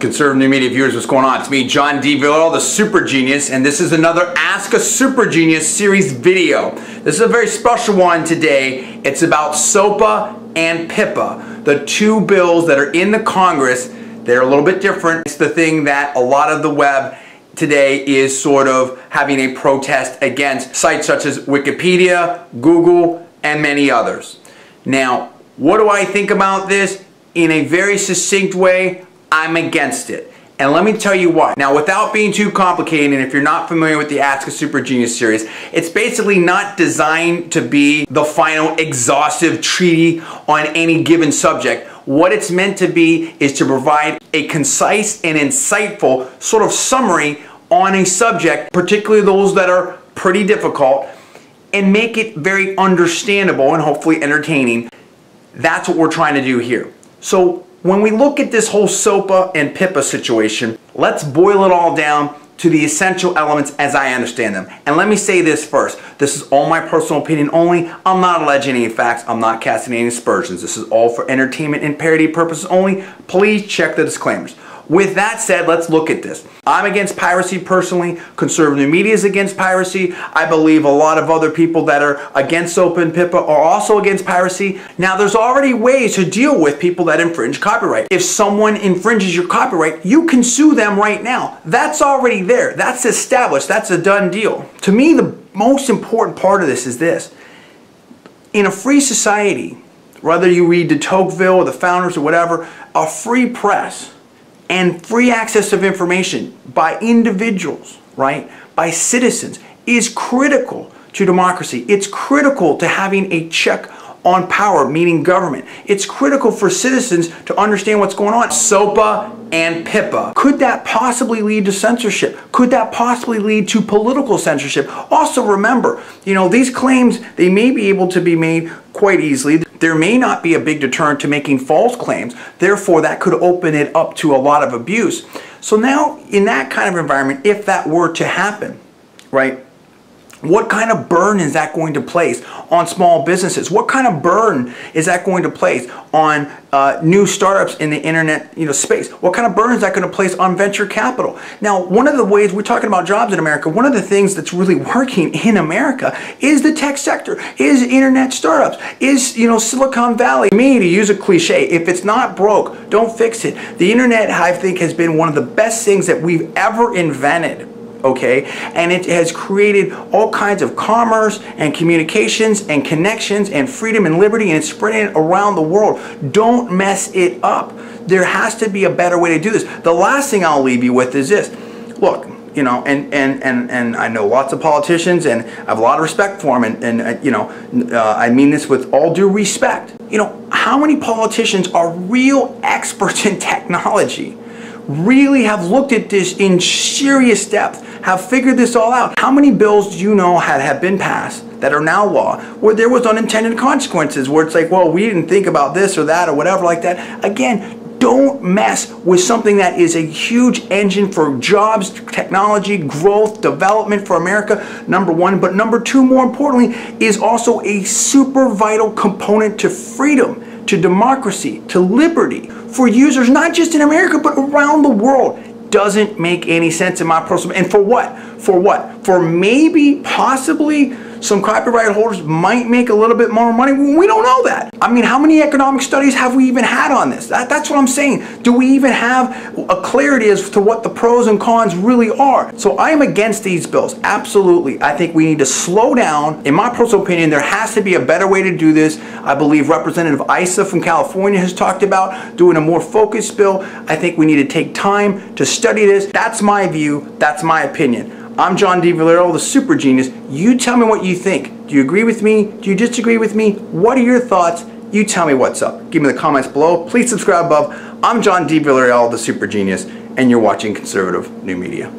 Conservative New Media viewers, what's going on? It's me, John D. Villarreal, the Super Genius, and this is another Ask a Super Genius series video. This is a very special one today. It's about SOPA and PIPA, the two bills that are in the Congress. They're a little bit different. It's the thing that a lot of the web today is sort of having a protest against, sites such as Wikipedia, Google, and many others. Now, what do I think about this? In a very succinct way, I'm against it. And let me tell you why. Now, without being too complicated, and if you're not familiar with the Ask a Super Genius series, it's basically not designed to be the final exhaustive treaty on any given subject. What it's meant to be is to provide a concise and insightful sort of summary on a subject, particularly those that are pretty difficult, and make it very understandable and hopefully entertaining. That's what we're trying to do here. So when we look at this whole SOPA and PIPA situation, let's boil it all down to the essential elements as I understand them. And let me say this first. This is all my personal opinion only. I'm not alleging any facts. I'm not casting any aspersions. This is all for entertainment and parody purposes only. Please check the disclaimers. With that said, let's look at this. I'm against piracy personally. Conservative media is against piracy. I believe a lot of other people that are against SOPA and PIPA are also against piracy. Now, there's already ways to deal with people that infringe copyright. If someone infringes your copyright, you can sue them right now. That's already there. That's established. That's a done deal. To me, the most important part of this is this. In a free society, whether you read de Tocqueville or the founders or whatever, a free press and free access of information by individuals, right, by citizens, is critical to democracy. It's critical to having a check on power, meaning government. It's critical for citizens to understand what's going on. SOPA and PIPA. Could that possibly lead to censorship? Could that possibly lead to political censorship? Also remember, these claims, they may be able to be made quite easily. There may not be a big deterrent to making false claims. Therefore, that could open it up to a lot of abuse. So now, in that kind of environment, if that were to happen, right, what kind of burden is that going to place on small businesses? What kind of burden is that going to place on new startups in the internet space? What kind of burden is that going to place on venture capital? Now, one of the ways we're talking about jobs in America, one of the things that's really working in America is the tech sector, is internet startups, is Silicon Valley. To me, to use a cliche, if it's not broke, don't fix it. The internet, I think, has been one of the best things that we've ever invented. Okay, and it has created all kinds of commerce and communications and connections and freedom and liberty, and it's spreading it around the world. Don't mess it up. There has to be a better way to do this. The last thing I'll leave you with is this. Look, and I know lots of politicians, and I have a lot of respect for them, and I mean this with all due respect. How many politicians are real experts in technology? Really have looked at this in serious depth, have figured this all out? How many bills do you know have been passed that are now law where there was unintended consequences, where it's like, well, we didn't think about this or that or whatever like that? Again, don't mess with something that is a huge engine for jobs, technology, growth, development for America, number one. But number two, more importantly, is also a super vital component to freedom, to democracy, to liberty for users, not just in America, but around the world. Doesn't make any sense in my personal. And for what? For what? For maybe, possibly, some copyright holders might make a little bit more money. We don't know that. I mean, how many economic studies have we even had on this? That's what I'm saying. Do we even have a clarity as to what the pros and cons really are? So I am against these bills. Absolutely. I think we need to slow down. In my personal opinion, there has to be a better way to do this. I believe Representative Issa from California has talked about doing a more focused bill. I think we need to take time to study this. That's my view. That's my opinion. I'm John D. Villarreal, the Super Genius. You tell me what you think. Do you agree with me? Do you disagree with me? What are your thoughts? You tell me what's up. Give me the comments below. Please subscribe above. I'm John D. Villarreal, the Super Genius, and you're watching Conservative New Media.